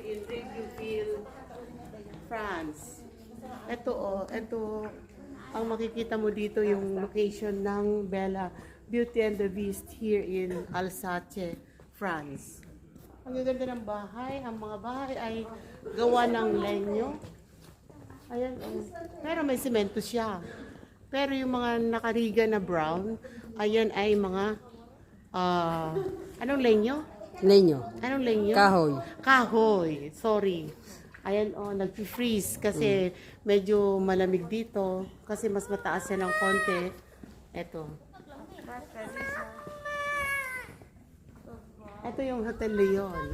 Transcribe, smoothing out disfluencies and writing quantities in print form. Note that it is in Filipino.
in Reviewville, France. Ito ang makikita mo dito yung location ng Bella Beauty and the Beast here in Alsace, France. Ang gaganda ng bahay. Ang mga bahay ay gawa ng lenyo. Ayan, oh. Pero may semento siya. Pero yung mga nakariga na brown, ayan ay mga anong lenyo? Lenyo. Anong lenyo? Kahoy. Kahoy. Sorry. Ayan, oh, nag-freeze kasi medyo malamig dito kasi mas mataas yan ng konti. Ito. Ito yung Hotel Leon.